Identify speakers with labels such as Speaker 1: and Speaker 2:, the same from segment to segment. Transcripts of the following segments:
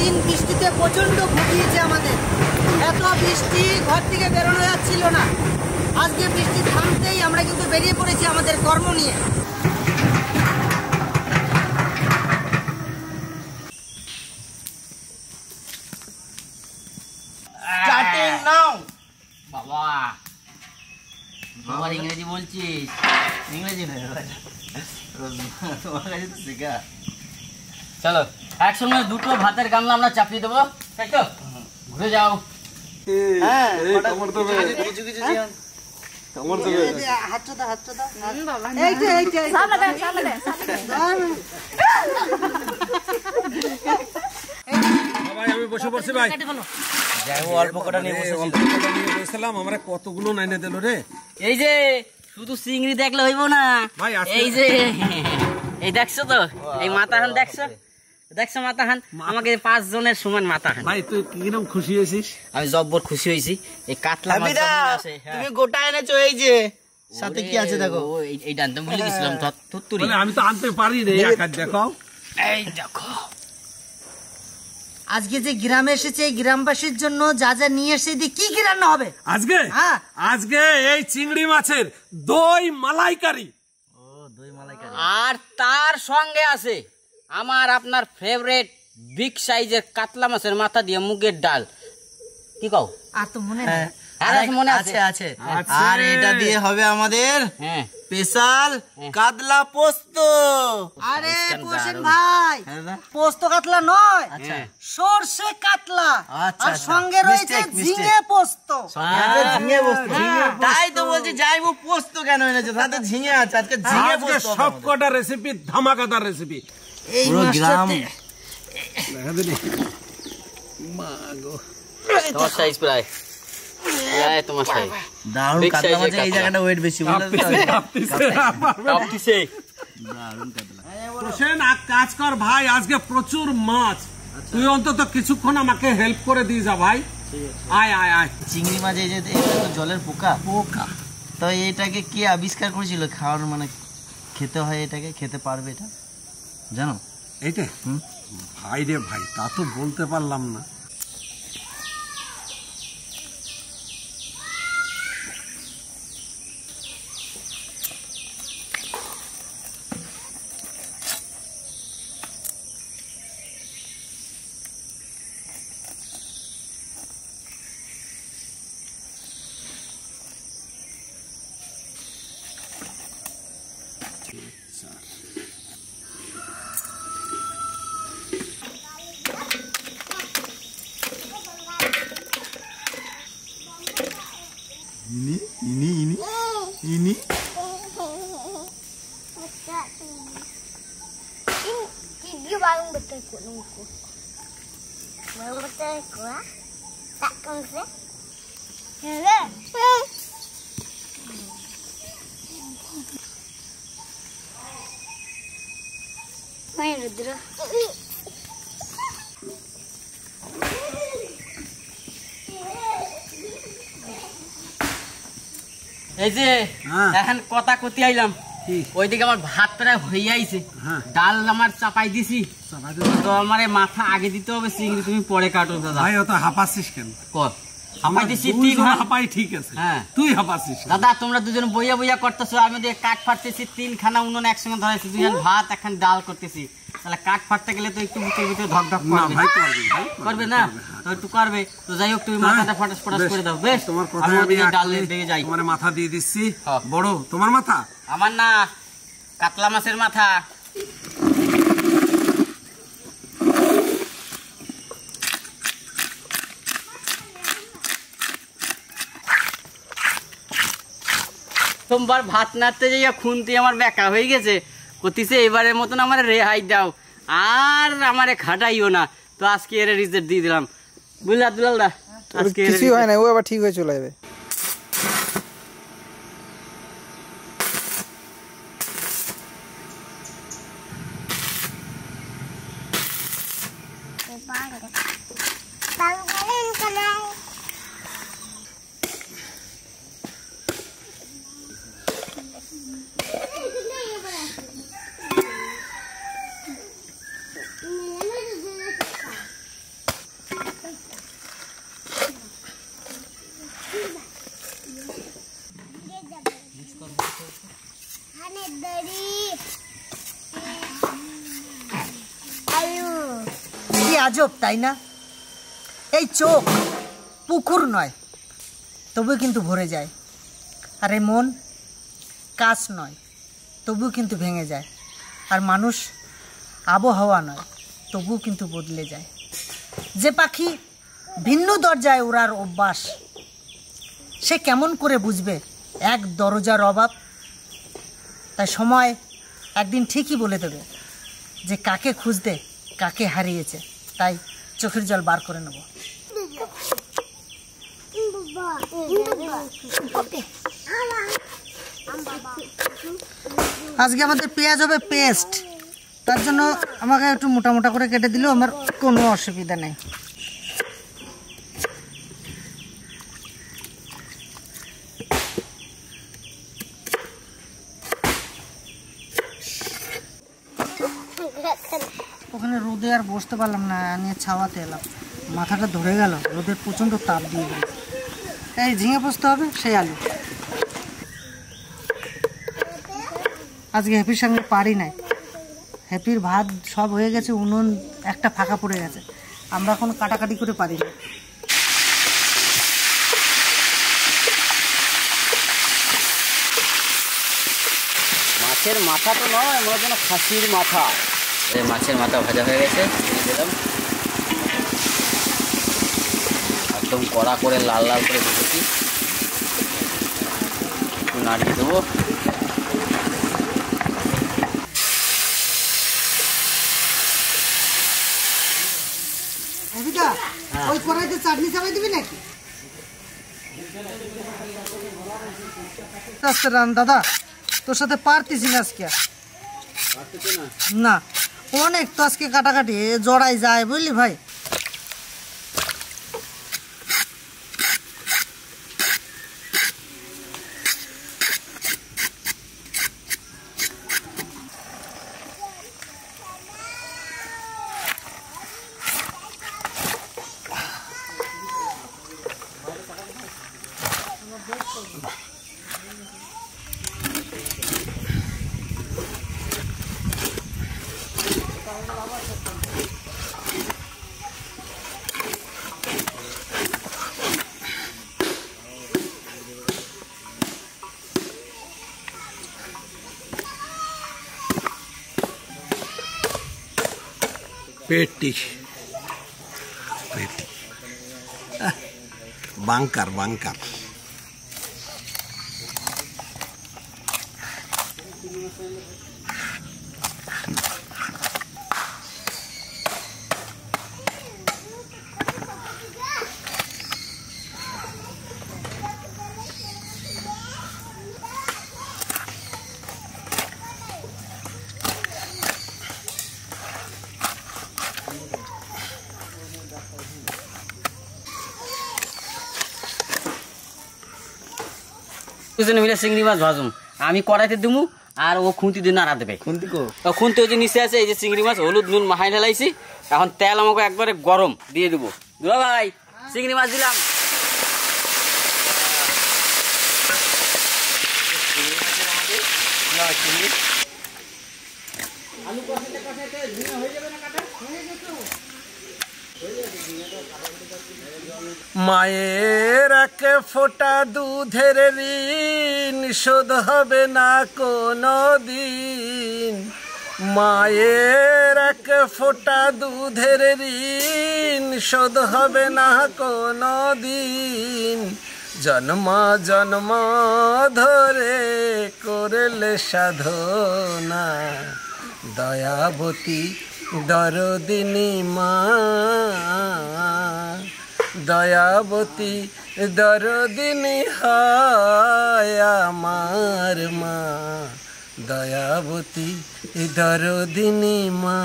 Speaker 1: সারাদিন বৃষ্টিতে প্রচন্ড ভুগিয়েছে আমাদের। এত বৃষ্টি, ঘর থেকে বেরোনো যাচ্ছিল না। আজকে বৃষ্টি থামতেই আমরা কিন্তু বেরিয়ে পড়েছি আমাদের কর্ম নিয়ে।
Speaker 2: স্টার্টিং নাও।
Speaker 3: বাবা বাবার ইংরেজি বলছিস?
Speaker 2: ইংরেজি না তোমার কাছে তো শেখা।
Speaker 3: চলো একসঙ্গে দুটো ভাতের গামলা আমরা চাপিয়ে দেবো, তাই তো? ঘুরে যাও।
Speaker 2: হ্যাঁ
Speaker 1: কিছু কিছু
Speaker 4: আমি বসে পড়ছি ভাই।
Speaker 2: যাই অল্প কটা নিয়ে
Speaker 4: বসেছিলাম, আমরা কতগুলো নাইনে দিল রে।
Speaker 3: এই যে শুধু চিংড়ি দেখলে হইব না
Speaker 4: ভাই,
Speaker 3: এই যে এই দেখছো তো, এই মাথাহান দেখছো, দেখছো মাথাহান? আমাকে 5 জনের সমান মাথাহান।
Speaker 4: ভাই তুই কিরকম খুশি হয়েছিস?
Speaker 3: আমি জব্বর খুশি হয়েছি। এই কাতলা মাছ আছে,
Speaker 2: তুমি গোটা এনেছো, এই যে সাথে কি আছে দেখো।
Speaker 3: এই ডানতে ভুলে গেছিলাম তুত্তুরি।
Speaker 4: আমি তো আনতে পারি রে, দেখো
Speaker 3: এই দেখো
Speaker 1: আজকে যে গ্রামে এসেছে এই গ্রামবাসীর জন্য যা যা নিয়ে এসে দিয়ে কি কি রান্না হবে
Speaker 4: আজকে।
Speaker 1: হ্যাঁ,
Speaker 4: আজকে এই চিংড়ি মাছের দই মালাইকারি।
Speaker 3: আর তার সঙ্গে আছে আমার আপনার ফেভারিট বিগ সাইজের কাতলা মাছের মাথা দিয়ে মুগের ডাল। কি কও?
Speaker 1: আর তো মনে নেই।
Speaker 3: আর আছে মনে আছে?
Speaker 2: আছে। আর এটা দিয়ে হবে আমাদের
Speaker 3: হ্যাঁ
Speaker 2: স্পেশাল কাতলা পোস্ত।
Speaker 1: আরে কোশিন ভাই, পোস্ত কাতলা নয়, সরষে কাতলা। আর সঙ্গে রয়েছে ঝিঙে পোস্ত।
Speaker 2: ঝিঙে পোস্ত, তাই তো বলছি যাইবো পোস্ত কেন এনেছে, তাতে ঝিঙে আছে। আজকে ঝিঙে পোস্ত,
Speaker 4: সবকটা রেসিপি ধামাকাদার রেসিপি।
Speaker 1: এই
Speaker 2: পুরো গ্রাম
Speaker 3: তোমার সাইজ প্রায় তোমার সাইজ
Speaker 2: দারুণ কাতলা মাছ। এই জায়গাটা ওয়েট বেশি বলে
Speaker 4: কাজ কর ভাই, আজকে প্রচুর মাছ। তুই অন্তত কিছুক্ষণ আমাকে হেল্প করে দিয়ে যা ভাই। আয় আয় আয়।
Speaker 2: চিংড়ি মাছ এই যে জলের পোকা তো এটাকে কে আবিষ্কার করেছিল খাওয়ার, মানে খেতে হয়, এটাকে খেতে পারবে এটা জানো?
Speaker 4: এইটা ভাই রে ভাই, তা তো বলতে পারলাম না।
Speaker 2: ini
Speaker 5: dia baru betul kot nunggu. Baru betul kot. Tak kongsi. Hello. Main Rudra.
Speaker 3: এই যে এখন কথা কতি আইলাম, ওইদিকে আমার ভাত প্রায় হয়ে আইছে, ডাল আমার চাপাই দিছি, তো আমার মাথা আগে দিতে হবে, চিংড়ি তুমি পরে কাটো দাদা।
Speaker 4: ভাই অত হাঁপাচ্ছিস কেন?
Speaker 3: কর হাঁপাই দিছি,
Speaker 4: হাঁপাই ঠিক আছে, তুই হাঁপাচ্ছিস
Speaker 3: দাদা। তোমরা দুজন বইয়া বইয়া করতেছো, আমি কাঠ ফাটতেছি, 3খানা উনুন একসঙ্গে ধরাইছি, 2 ভাত 1 ডাল করতেছি। তাহলে কাঠ ফাটতে গেলে তো একটু বুকের ভিতরে ধক ধক করবে না, তো একটু করবে। তো যাই হোক, তুমি মাথাটা ফটাস ফটাস করে দাও। বেশ,
Speaker 4: তোমার
Speaker 3: আমি ওদিকে ডাল দিকে যাই।
Speaker 4: তোমার মাথা দিয়ে দিচ্ছি। বড় তোমার মাথা?
Speaker 3: আমার না, কাতলা মাছের মাথা। সোমবার ভাত নাড়তে যাইয়া খুনতে আমার বেকা হয়ে গেছে, কতিছে এবারের মতন আমার রেহাই দাও, আর আমারে খাটাইও না। তো আজকে এর রিজেক্ট দিয়ে দিলাম, বুঝলা দুলাল দা? আজকে কিছুই হয় না, ও আবার ঠিক হয়ে চলে যাবে।
Speaker 5: Hani dari ayu
Speaker 1: কি আজব তাই না? এই চোখ পুকুর নয়, তবু কিন্তু ভরে যায়। আর এই মন কাঁচ নয়, তবুও কিন্তু ভেঙে যায়। আর মানুষ আবহাওয়া নয়, তবুও কিন্তু বদলে যায়। যে পাখি ভিন্ন দরজায় ওড়ার অভ্যাস, সে কেমন করে বুঝবে এক দরজার অভাব? তাই সময় একদিন ঠিকই বলে দেবে যে কাকে খুঁজতে কাকে হারিয়েছে। তাই চোখের জল বার করে নেব। আজকে আমাদের পেঁয়াজ হবে পেস্ট, তার জন্য আমাকে একটু মোটা মোটা করে কেটে দিলেও আমার কোনো অসুবিধা নেই। ওখানে রোদে আর বসতে পারলাম না, নিয়ে ছাওয়াতে এলাম। মাথাটা ধরে গেল, রোদের প্রচণ্ড তাপ দিয়ে গেল। এই ঝিঙে বসতে হবে, সেই আলু। আজকে হ্যাপির সঙ্গে পারি নাই। হ্যাপির ভাত সব হয়ে গেছে, উনুন একটা ফাঁকা পড়ে গেছে, আমরা এখন কাটাকাটি করে পারি না।
Speaker 3: মাছের মাথা তো নয়, মনে হচ্ছে খাসির মাথা। এই মাছের মাথা ভাজা হয়ে গেছে, দিয়ে দিলাম। একদম কড়া করে লাল লাল করে ভেজেছি। একটু নাড়িয়ে দেবো।
Speaker 1: ওই কড়াইতে চাটনি চাপাই দিবি নাকি? দাদা, তোর সাথে পারতেছি না আজকে। না, অনেক তো আজকে কাটাকাটি জড়াই যায়, বুঝলি ভাই।
Speaker 4: पेटी पेटी बांकर बांकर
Speaker 3: দুজনে মিলে চিংড়ি মাছ ভাজুম, আমি কড়াইতে দিমু আর ও খুন্তি দিয়ে নাড়া দেবে।
Speaker 2: খুন্তি কো?
Speaker 3: খুন্তি ওই যে নিচে আছে, এই যে চিংড়ি মাছ হলুদ নুন মাখাই ঢালাইছি। এখন তেল আমাকে একবারে গরম দিয়ে দেবো। দুলা ভাই, চিংড়ি মাছ দিলাম। আলু কষাতে কষাতে ঝিঙে হয়ে যাবে না কাটা?
Speaker 4: মায়ের এক ফোঁটা দুধের ঋণ শোধ হবে না কোনো দিন। মায়ের এক ফোঁটা দুধের ঋণ শোধ হবে না কোনো দিন। জন্ম জন্ম ধরে করলে সাধনা দয়াবতী দরদিনী মা। দয়াবতী দরদিনী হায় আমার মা। দয়াবতী দরদিনী মা।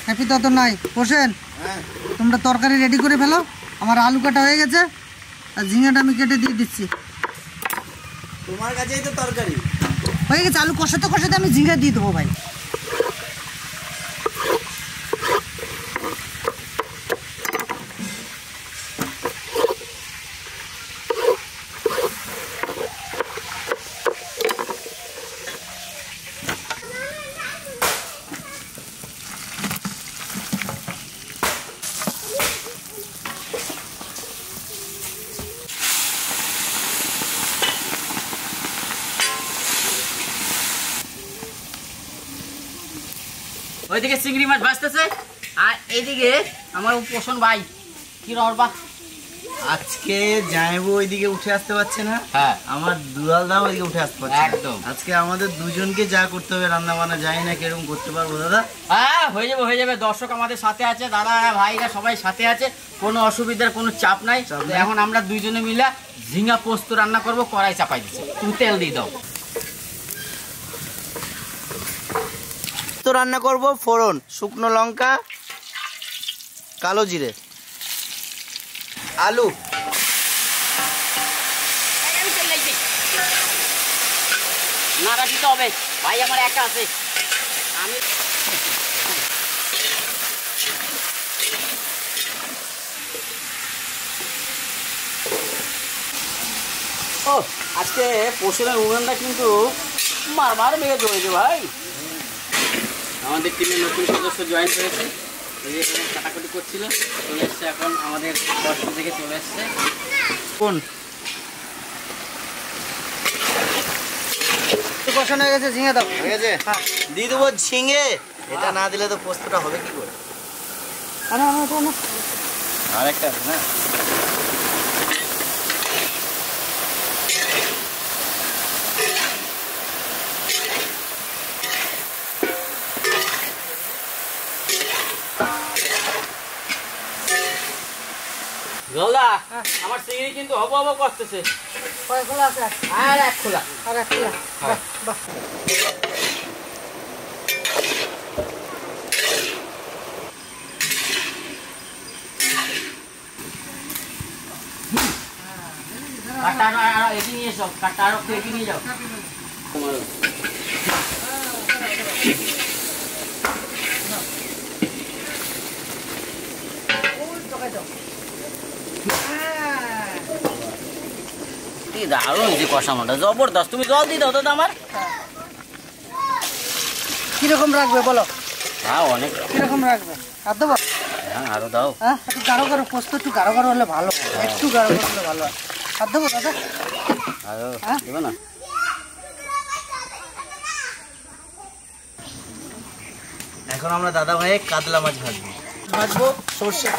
Speaker 1: হ্যাপিদা তো নাই, বসেন। তোমরা তরকারি রেডি করে ফেলো, আমার আলু কাটা হয়ে গেছে। আর ঝিঙাটা আমি কেটে দিয়ে দিচ্ছি।
Speaker 2: তোমার কাছেই তো তরকারি
Speaker 1: হয়ে গেছে, আলু কষাতে কষাতে আমি ঝিঙা দিয়ে দেবো ভাই।
Speaker 3: ওইদিকে চিংড়ি মাছ ভাজতেছে আর এইদিকে আমার পোষণ ভাই কি রবা
Speaker 2: আজকে জামাইবু ওইদিকে উঠে আসতে পারছে না,
Speaker 3: হ্যাঁ
Speaker 2: আমার দুলাল দাও ওইদিকে উঠে আসতে পারছে না।
Speaker 3: একদম।
Speaker 2: আজকে আমাদের দুজনকে যা করতে হবে রান্না বান্না, জানি না কিরকম করতে পারবো দাদা।
Speaker 3: হ্যাঁ হয়ে যাবে দর্শক আমাদের সাথে আছে, দাদা ভাইরা সবাই সাথে আছে, কোনো অসুবিধার কোনো চাপ নাই।
Speaker 2: চাপ
Speaker 3: তো
Speaker 2: নাই।
Speaker 3: এখন আমরা দুইজনে মিলে ঝিঙা পোস্ত রান্না করব, কড়াই চাপাই দিচ্ছি, তুমি তেল দিয়ে দাও।
Speaker 2: তো রান্না করব ফোড়ন, শুকনো লঙ্কা, কালো জিরে, আলু,
Speaker 3: নাড়া দিতে হবে, ভাই আমার একা আছে আমি। ও আজকে পশুরের উড়নটা কিন্তু মারমার মেয়ে ধরেছে ভাই। আমাদের টিমের নতুন সদস্য জয়েন করেছে, এই যে এখানে কাটাকুটি করছিল, চলে এসছে এখন আমাদের কষ্ট থেকে চলে এসছে।
Speaker 2: কোন
Speaker 1: কষানো হয়ে গেছে, ঝিঙে দাও।
Speaker 2: হয়ে গেছে? দিয়ে দেবো ঝিঙে। এটা না দিলে তো পোস্তটা হবে কি করে? আরেকটা আছে না?
Speaker 3: জলদা আমার চিংড়ি কিন্তু হবো হবো করতেছে।
Speaker 1: কয় খোলা আছে?
Speaker 3: আর এক খোলা।
Speaker 1: আর এক খোলা। বাহ, বাহ।
Speaker 3: কাটা আর এগিয়ে নিয়ে এসো, কাটা আর একটু এগিয়ে নিয়ে যাও। কি দারুণ হয়েছে কষানোটা, জবরদস্ত। তুমি জল দিয়ে দাও দাদা আমার।
Speaker 1: কিরকম রাখবে বলো?
Speaker 3: হ্যাঁ অনেক।
Speaker 1: কিরকম রাখবে? আর দেবো?
Speaker 3: হ্যাঁ আরো দাও।
Speaker 1: হ্যাঁ একটু গাঢ় গাঢ়, পোস্ত একটু গাঢ় গাঢ় হলে ভালো হয়, একটু গাঢ় গাঢ় হলে ভালো হয়। আর দেবো দাদা?
Speaker 3: আরো
Speaker 1: হ্যাঁ?
Speaker 3: দেবে না?
Speaker 2: এখন আমরা দাদা ভাই কাতলা মাছ ভাজবো।
Speaker 1: ভাজবো সর্ষে।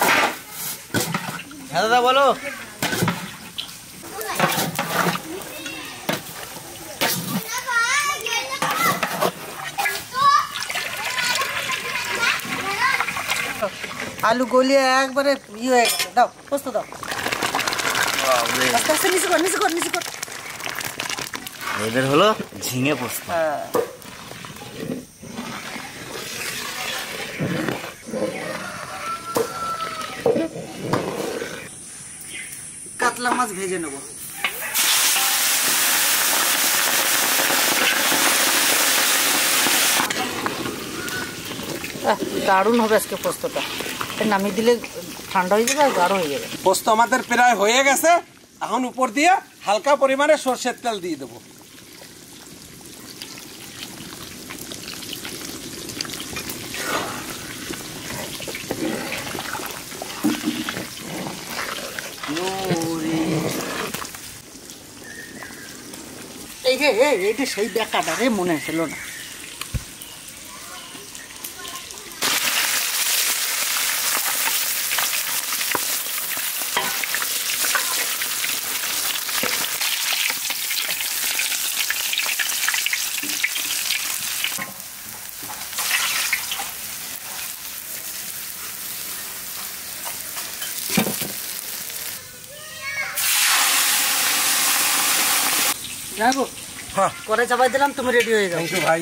Speaker 2: হ্যাঁ দাদা বলো।
Speaker 1: আলু গলিয়ে একবারে ইয়ে হয়ে গেছে, দাও পোস্ত দাও। আস্তে আস্তে নিচে কর, নিচে কর, নিচে কর।
Speaker 2: এদের হলো ঝিঙে পোস্ত।
Speaker 1: হ্যাঁ। কাতলা মাছ ভেজে নেব। দারুণ হবে আজকে পোস্তটা, নামিয়ে দিলে ঠান্ডা হয়ে যাবে আর গাঢ় হয়ে যাবে।
Speaker 4: পোস্ত আমাদের প্রায় হয়ে গেছে, এখন উপর দিয়ে হালকা পরিমাণে সরষের তেল দিয়ে দেবো।
Speaker 1: এইটা সেই দেখাটা রে মনে ছিল না। যাবো
Speaker 4: হ্যাঁ
Speaker 1: করে চাপাই দিলাম, তুমি রেডি হয়ে যাও।
Speaker 4: থ্যাংক ইউ ভাই।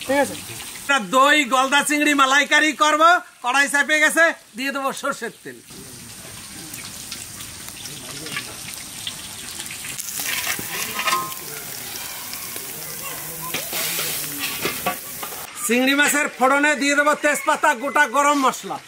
Speaker 1: ঠিক আছে,
Speaker 4: একটা দই গলদা চিংড়ি মালাইকারি করবো, কড়াই চাপে গেছে, দিয়ে দেবো সরষের তেল। চিংড়ি মাছের ফোড়নে দিয়ে দেবো তেজপাতা, গোটা গরম মশলা।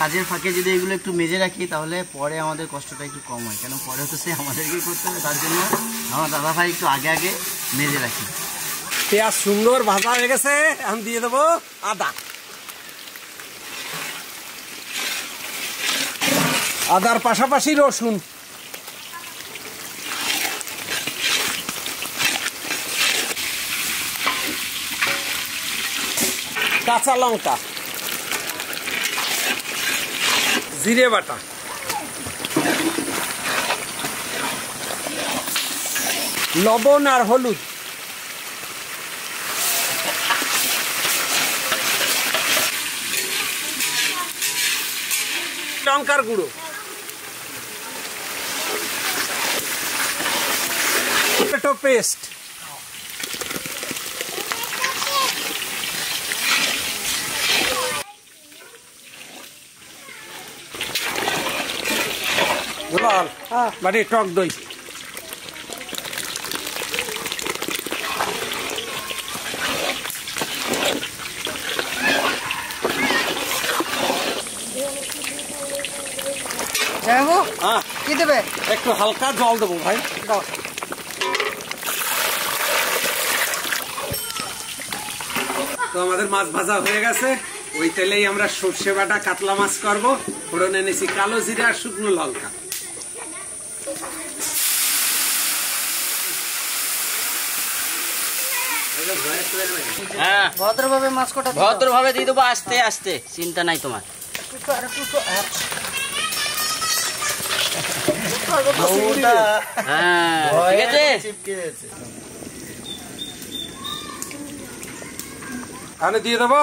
Speaker 2: কাজের ফাঁকে যদি এগুলো একটু মেজে রাখি তাহলে পরে আমাদের কষ্টটা একটু কম হয়, কেন পরে তো সে আমাদেরকেই করতে হবে। তার জন্য আমার দাদা ভাই একটু আগে আগে মেজে রাখি।
Speaker 4: পেঁয়াজ সুন্দর ভাজা হয়ে গেছে, এখন দিয়ে দেবো আদা। আদার পাশাপাশি রসুন, কাঁচা লঙ্কা, জিরে বাটা, লবণ আর হলুদ, লঙ্কার গুঁড়ো, টমেটো পেস্ট, বাড়ি টক দই,
Speaker 1: যাবো
Speaker 4: হ্যাঁ
Speaker 1: কি দেবে?
Speaker 4: একটু হালকা জল দেবো ভাই।
Speaker 1: দাও।
Speaker 4: তো আমাদের মাছ ভাজা হয়ে গেছে, ওই তেলেই আমরা সর্ষে বাটা কাতলা মাছ করবো। ফোড়নে এনেছি কালো জিরা আর শুকনো লঙ্কা।
Speaker 3: হ্যাঁ,
Speaker 1: ভদ্রভাবে মাছ কটা দিও।
Speaker 3: ভদ্রভাবে দিয়ে দেবো, আস্তে আস্তে, চিন্তা নাই তোমার। হ্যাঁ, ঠিক আছে।
Speaker 4: এখানে দিয়ে দেবো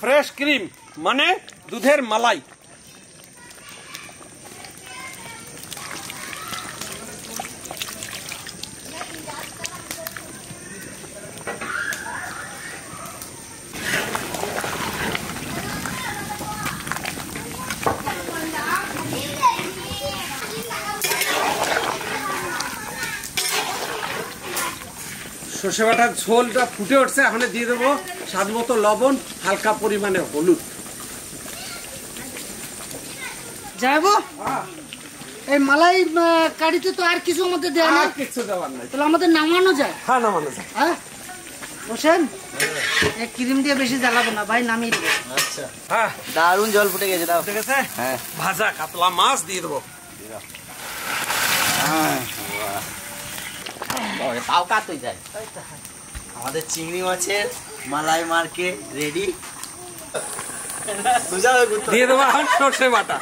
Speaker 4: ফ্রেশ ক্রিম, মানে দুধের মালাই। সর্ষে বাটার ঝোলটা ফুটে উঠছে, এখন দিয়ে দেবো স্বাদ মতো লবণ, হালকা পরিমাণে হলুদ।
Speaker 1: যাবো এই মালাই কারিতে তো আর কিছু আমাদের দেওয়া
Speaker 4: আর
Speaker 1: নেই,
Speaker 4: কিছু দেওয়ার নাই।
Speaker 1: তাহলে আমাদের নামানো যায়।
Speaker 4: হ্যাঁ নামানো যায়।
Speaker 1: হ্যাঁ বসেন, এই ক্রিম দিয়ে বেশি জ্বালাবো না ভাই, নামিয়ে দেবো।
Speaker 2: আচ্ছা,
Speaker 4: হ্যাঁ
Speaker 2: দারুণ জল ফুটে গেছে। দাও,
Speaker 4: ঠিক আছে।
Speaker 2: হ্যাঁ,
Speaker 4: ভাজা কাতলা মাছ দিয়ে দেবো।
Speaker 3: পাও কাত হয়ে যায়।
Speaker 2: আমাদের চিংড়ি মাছের মালাই মার্কে রেডি।
Speaker 4: দিয়ে দেবো এখন সর্ষে বাটা,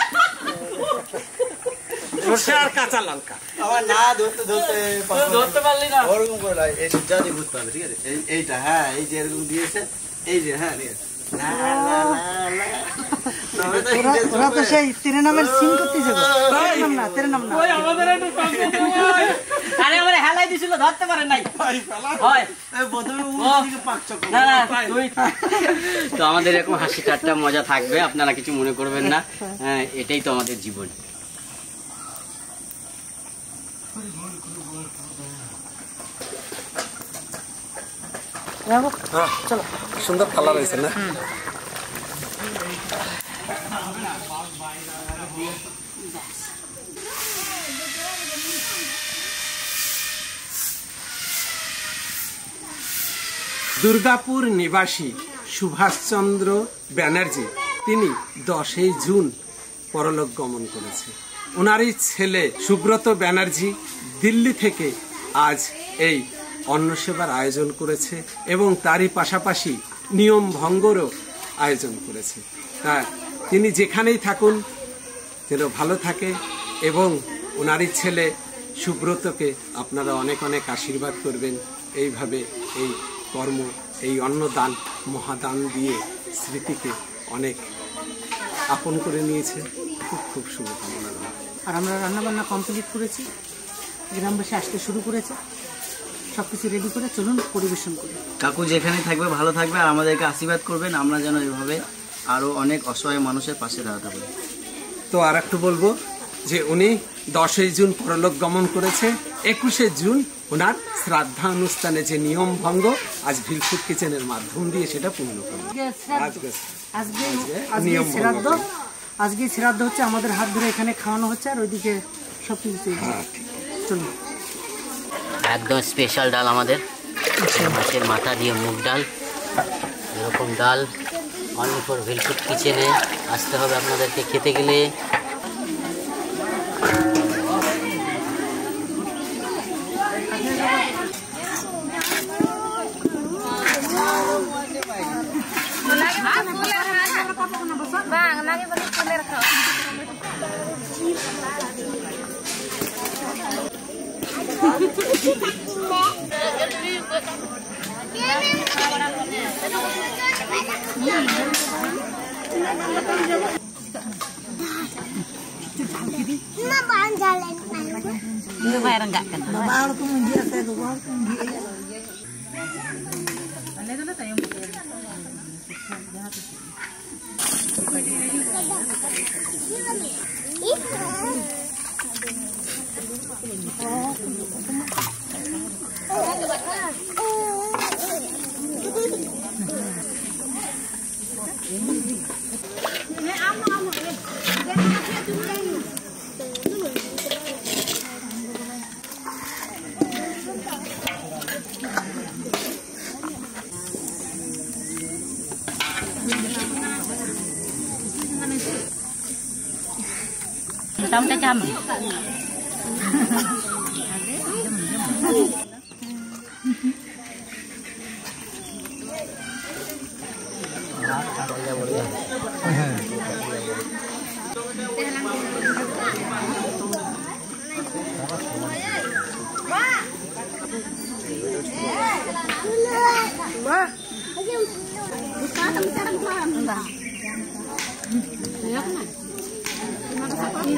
Speaker 4: সর্ষে আর কাঁচা লঙ্কা।
Speaker 2: আমার না ধরতে
Speaker 3: ধরতে পারলি না।
Speaker 2: ওরকম করে নয়, এই যা দিয়ে বুঝতে হবে, ঠিক আছে। এইটা, হ্যাঁ, এই যে এরকম দিয়েছে, এই যে, হ্যাঁ ঠিক আছে।
Speaker 1: ওরা তো সেই তেরে নামের সিং করতেছে গো। তেরে নাম না, তেরে নাম না।
Speaker 3: আরে আমার হেলাই দিছিল, ধরতে পারে নাই। হয় না, না, তো আমাদের এরকম হাসি ঠাট্টা মজা থাকবে, আপনারা কিছু মনে করবেন না। হ্যাঁ, এটাই তো আমাদের জীবন।
Speaker 1: যাবো
Speaker 4: হ্যাঁ,
Speaker 1: চলো।
Speaker 4: সুন্দর কালার হয়েছে না? দুর্গাপুর নিবাসী সুভাষচন্দ্র ব্যানার্জি, তিনি 10 জুন পরলোক গমন করেছে। ওনারই ছেলে সুব্রত ব্যানার্জি দিল্লি থেকে আজ এই অন্ন সেবার আয়োজন করেছে এবং তারই পাশাপাশি নিয়ম ভঙ্গরও আয়োজন করেছে। তা তিনি যেখানেই থাকুন যেন ভালো থাকে, এবং ওনারই ছেলে সুব্রতকে আপনারা অনেক অনেক আশীর্বাদ করবেন। এইভাবে এই কর্ম, এই অন্নদান মহাদান দিয়ে স্মৃতিকে অনেক আপন করে নিয়েছে। খুব খুব শুভকামনা।
Speaker 1: আর আমরা রান্না বান্না কমপ্লিট করেছি, গ্রামবাসী আসতে শুরু করেছে। সব কিছু রেডি করে চলুন পরিবেশন করি।
Speaker 2: কাকু যেখানে থাকবে ভালো থাকবে, আর আমাদেরকে আশীর্বাদ করবেন, আমরা যেন এভাবে আরও অনেক অসহায় মানুষের পাশে দাঁড়াতে পারি।
Speaker 4: তো আর একটু বলবো যে উনি 10ই জুন পরলোক গমন করেছে। 21শে জুন ওনার শ্রাদ্ধা অনুষ্ঠানে যে নিয়ম ভঙ্গ আজ ভিলফুড কিচেনের মাধ্যম দিয়ে সেটা পূর্ণ করবে।
Speaker 1: আজকে শ্রাদ্ধ হচ্ছে, আমাদের হাত ধরে এখানে খাওয়ানো হচ্ছে, আর ওইদিকে সব কিছু চলুন।
Speaker 3: একদম স্পেশাল ডাল আমাদের, মাছের মাথা দিয়ে মুগ ডাল। এরকম ডাল অনলি ফর ভিলফুড কিচেনে আসতে হবে আপনাদেরকে খেতে গেলে।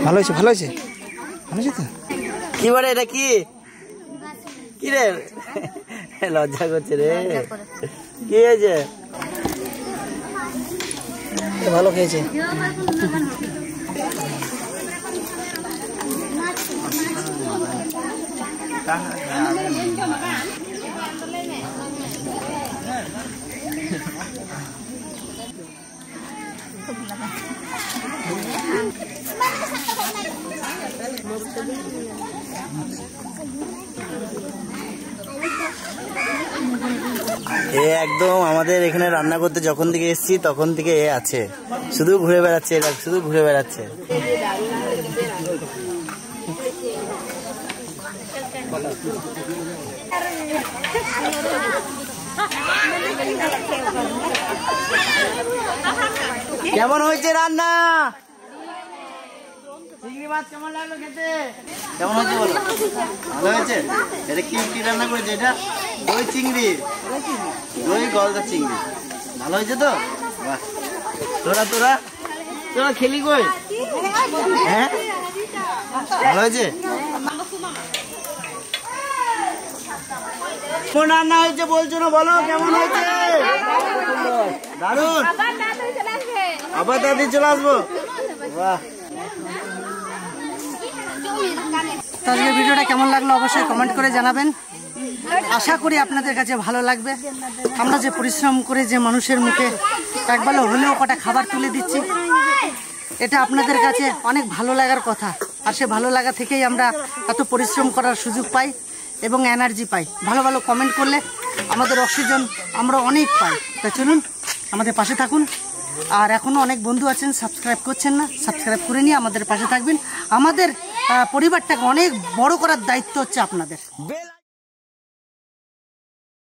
Speaker 2: ভালো হয়েছে, ভালো হয়েছে, ভালো হয়েছে তো। কি বলে এটা? কি কি রে? লজ্জা করছে রে। কি হয়েছে? ভালো খেয়েছে। একদম আমাদের এখানে রান্না করতে যখন থেকে এসেছি তখন থেকে এ আছে, শুধু ঘুরে বেড়াচ্ছে, শুধু ঘুরে বেড়াচ্ছে। কেমন হয়েছে রান্না? চিংড়ি মাছ কেমন লাগলো খেতে? কেমন হয়েছে বলো? ভালো হয়েছে। এটা কি কি রান্না করেছে? এটা দই চিংড়ি, দই গলদা চিংড়ি। ভালো হয়েছে তো? বাহ। তোরা তোরা তোরা খেলি কই? হ্যাঁ ভালো হয়েছে। কোন রান্না হয়েছে বলছো না? বলো কেমন হয়েছে? দারুন। আবার দাদি চলে আসবো। বাহ।
Speaker 1: আজকের ভিডিওটা কেমন লাগলো অবশ্যই কমেন্ট করে জানাবেন। আশা করি আপনাদের কাছে ভালো লাগবে। আমরা যে পরিশ্রম করে যে মানুষের মুখে একবেলা হলেও কটা খাবার তুলে দিচ্ছি, এটা আপনাদের কাছে অনেক ভালো লাগার কথা। আর সে ভালো লাগা থেকেই আমরা এত পরিশ্রম করার সুযোগ পাই এবং এনার্জি পাই। ভালো ভালো কমেন্ট করলে আমাদের অক্সিজেন আমরা অনেক পাই। তা চলুন আমাদের পাশে থাকুন। আর এখনও অনেক বন্ধু আছেন সাবস্ক্রাইব করছেন না, সাবস্ক্রাইব করে নিয়ে আমাদের পাশে থাকবেন। আমাদের পরিবারটাকে অনেক বড় করার দায়িত্ব হচ্ছে আপনাদের।